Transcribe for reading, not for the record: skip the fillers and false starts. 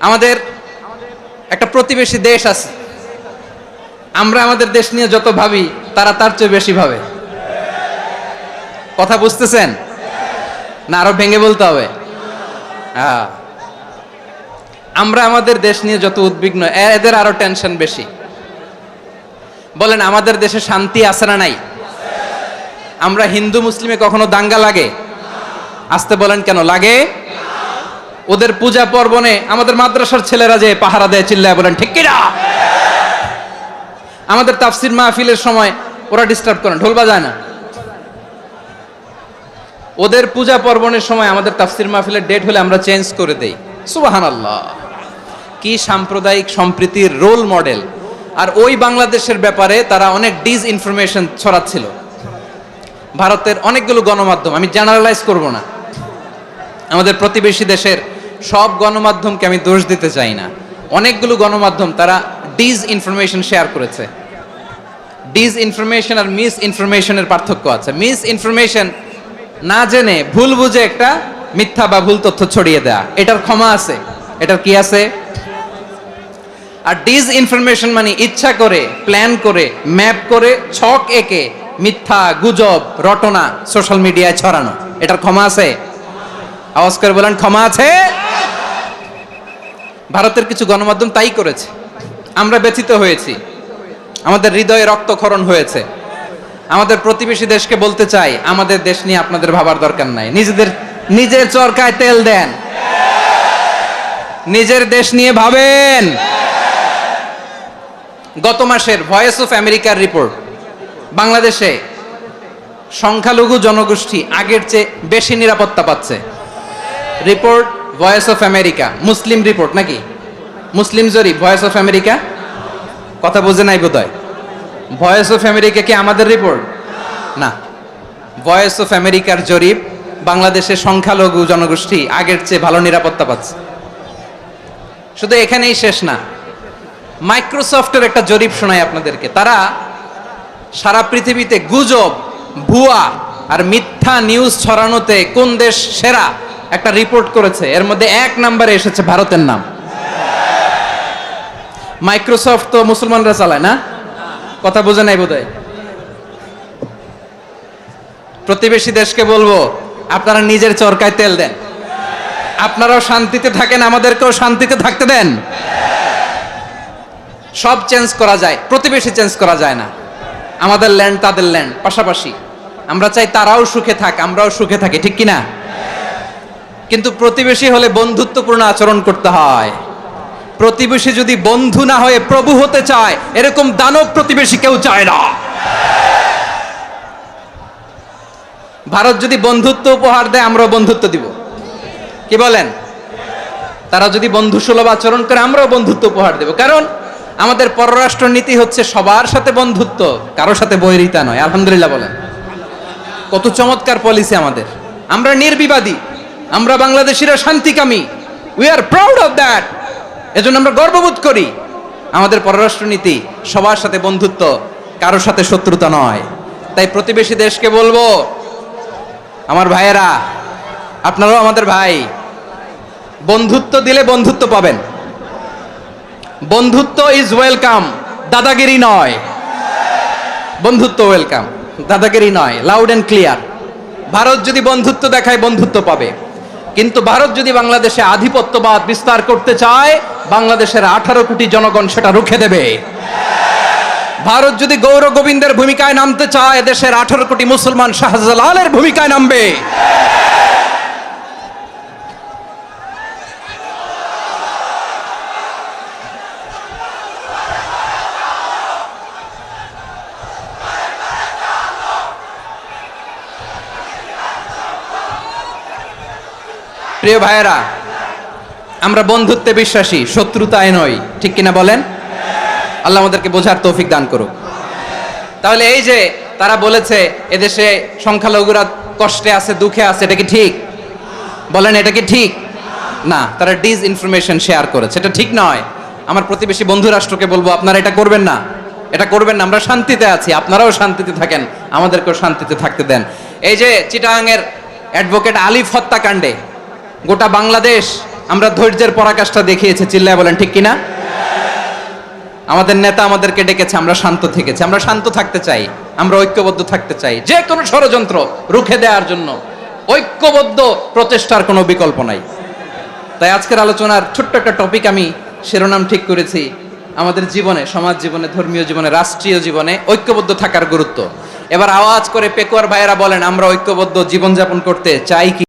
আমাদের একটা প্রতিবেশী দেশ আছে, আমরা আমাদের দেশ নিয়ে যত ভাবি তারা তার চেয়ে বেশি ভাবে। কথা বুঝতেছেন না? আরো ভেঙে বলতে হবে। হ্যাঁ, আমরা আমাদের দেশ নিয়ে যত উদ্বিগ্ন, এদের আরো টেনশন বেশি। বলেন, আমাদের দেশে শান্তি আছে না নাই? আমরা হিন্দু মুসলিমে কখনো দাঙ্গা লাগে? আসতে বলেন, কেন লাগে? ওদের পূজা পার্বণে আমাদের মাদ্রাসার ছেলেরা যে পাহারা দেয়, চিল্লায় বলেন ঠিক কিনা? আমাদের তাফসির মাহফিলের সময় ওরা ডিস্টার্ব করে, ঢোল বাজায় না। ওদের পূজা পার্বণের সময় আমাদের তাফসির মাহফিলের ডেট হলে আমরা চেঞ্জ করে দেই। সুবহানাল্লাহ, কি সাম্প্রদায়িক সম্প্রীতির রোল মডেল। আর ওই বাংলাদেশের ব্যাপারে তারা অনেক ডিসইনফরমেশন ছড়াচ্ছিল। ভারতের অনেকগুলো গণমাধ্যম, আমি জেনারেলাইজ করব না, আমাদের প্রতিবেশী দেশের সব গণমাধ্যমকে আমি দোষ দিতে চাই না, অনেকগুলো গণমাধ্যম তারা ডিসইনফরমেশন শেয়ার করেছে। ডিসইনফরমেশন আর মিস ইনফরমেশনের পার্থক্য আছে। মিস ইনফরমেশন না জেনে ভুল বুঝে একটা মিথ্যা বা ভুল তথ্য ছড়িয়ে দেয়া, এটার ক্ষমা আছে, এটার কি আছে? আর ডিসইনফরমেশন মানে ইচ্ছা করে, প্ল্যান করে, ম্যাপ করে, ছক এঁকে মিথ্যা, গুজব, রটনা সোশ্যাল মিডিয়ায় ছড়ানো, এটার ক্ষমা আছে? আওয়াজ করে বলেন, ক্ষমা আছে? ভারতের কিছু গণমাধ্যম তাই করেছে, আমরা ব্যথিত হয়েছি, আমাদের হৃদয়ে রক্তক্ষরণ হয়েছে। আমাদের প্রতিবেশী দেশকে বলতে চাই, আমাদের দেশ নিয়ে আপনাদের ভাবার দরকার নাই, নিজের চরকায় তেল দেন, নিজের দেশ নিয়ে ভাবেন। গত মাসের ভয়েস অফ আমেরিকার রিপোর্ট, বাংলাদেশে সংখ্যালঘু জনগোষ্ঠী আগের চেয়ে বেশি নিরাপত্তা পাচ্ছে। Report voice of America, Muslim report নাকি? মুসলিম জরিপ, ভয়েস অফ আমেরিকা। কথা বোঝে নাই বোধহয়। ভয়েস অফ আমেরিকা কি আমাদের রিপোর্ট? না, ভয়েস অফ আমেরিকার জরিপ, বাংলাদেশের সংখ্যালঘু জনগোষ্ঠী আগের চেয়ে ভালো নিরাপত্তা পাচ্ছে। শুধু এখানেই শেষ না, মাইক্রোসফটের একটা জরিপ শোনাই আপনাদেরকে। তারা সারা পৃথিবীতে গুজব, ভুয়া আর মিথ্যা নিউজ ছড়ানোতে কোন দেশ সেরা একটা রিপোর্ট করেছে। এর মধ্যে 1 নম্বরে এসেছে ভারতের নাম। মাইক্রোসফট তো মুসলমানরা চালায় না? কথা বোঝে নাই বোধহয়। প্রতিবেশী দেশকে বলবো, আপনারা নিজের চরকায় তেল দেন, আপনারাও শান্তিতে থাকেন, আমাদেরকেও শান্তিতে থাকতে দেন। সব চেঞ্জ করা যায়, প্রতিবেশী চেঞ্জ করা যায় না। আমাদের ল্যান্ড তাদের ল্যান্ড, পাশাপাশি। আমরা চাই তারাও সুখে থাক, আমরাও সুখে থাকি, ঠিক কিনা? কিন্তু প্রতিবেশী হলে বন্ধুত্বপূর্ণ আচরণ করতে হয়। প্রতিবেশী যদি বন্ধু না হয়ে প্রভু হতে চায়, এরকম দানব প্রতিবেশী কেউ চায় না। ভারত যদি বন্ধুত্ব উপহার দেয়, আমরাও বন্ধুত্ব দিব, কি বলেন? তারা যদি বন্ধুসুলভ আচরণ করে, আমরাও বন্ধুত্ব উপহার দেব। কারণ আমাদের পররাষ্ট্র নীতি হচ্ছে সবার সাথে বন্ধুত্ব, কারোর সাথে বৈরিতা নয়। আলহামদুলিল্লাহ বলেন, কত চমৎকার পলিসি আমাদের। আমরা নির্বিবাদী, আমরা বাংলাদেশিরা শান্তিকামী, we are proud of that. এজন্য আমরা গর্ববোধ করি। আমাদের পররাষ্ট্র নীতি সবার সাথে বন্ধুত্ব, কারোর সাথে শত্রুতা নয়। তাই প্রতিবেশী দেশকে বলবো, আমার ভাইয়েরা, আপনারাও আমাদের ভাই, বন্ধুত্ব দিলে বন্ধুত্ব পাবেন। বন্ধুত্ব ইজ ওয়েলকাম, দাদাগিরি নয়। বন্ধুত্ব ওয়েলকাম, দাদাগিরি নয়, লাউড এন্ড ক্লিয়ার। ভারত যদি বন্ধুত্ব দেখায়, বন্ধুত্ব পাবে। কিন্তু ভারত যদি বাংলাদেশে আধিপত্যবাদ বিস্তার করতে চায়, বাংলাদেশের 18 কোটি জনগণ সেটা রুখে দেবে। ভারত যদি গৌর গোবিন্দের ভূমিকায় নামতে চায়, দেশের 18 কোটি মুসলমান শাহজালালের ভূমিকায় নামবে। প্রিয় ভাইয়েরা, আমরা বন্ধুত্বে বিশ্বাসী, শত্রুতায় নয়, ঠিক কিনা বলেন? আল্লাহ আমাদেরকে বোঝার তৌফিক দান করুক। তাহলে এই যে তারা বলেছে এদেশে সংখ্যালঘুরা কষ্টে আছে, দুঃখে আছে, এটা কি ঠিক? বলেন, এটা কি ঠিক? না, তারা ডিসইনফরমেশন শেয়ার করেছে, এটা ঠিক নয়। আমার প্রতিবেশী বন্ধু রাষ্ট্রকে বলবো, আপনারা এটা করবেন না, এটা করবেন না। আমরা শান্তিতে আছি, আপনারাও শান্তিতে থাকেন, আমাদেরকেও শান্তিতে থাকতে দেন। এই যে চিটাগাংয়ের অ্যাডভোকেট আলিফ হত্যাকাণ্ডে গোটা বাংলাদেশ আমরা ধৈর্যের পরাকাষ্ঠা দেখিয়েছি, চিল্লায় বলেন ঠিক কিনা? আমাদের নেতা আমাদেরকে ডেকেছে, আমরা শান্ত থেকেছি। আমরা শান্ত থাকতে চাই, আমরা ঐক্যবদ্ধ থাকতে চাই, যে কোনো ষড়যন্ত্র রুখে দেওয়ার জন্য ঐক্যবদ্ধ প্রচেষ্টার কোনো বিকল্প নাই। তাই আজকের আলোচনার ছোট্ট একটা টপিক আমি শিরোনাম ঠিক করেছি, আমাদের জীবনে, সমাজ জীবনে, ধর্মীয় জীবনে, রাষ্ট্রীয় জীবনে ঐক্যবদ্ধ থাকার গুরুত্ব। এবার আওয়াজ করে পেকুয়ার ভাইয়েরা বলেন, আমরা ঐক্যবদ্ধ জীবনযাপন করতে চাই কি?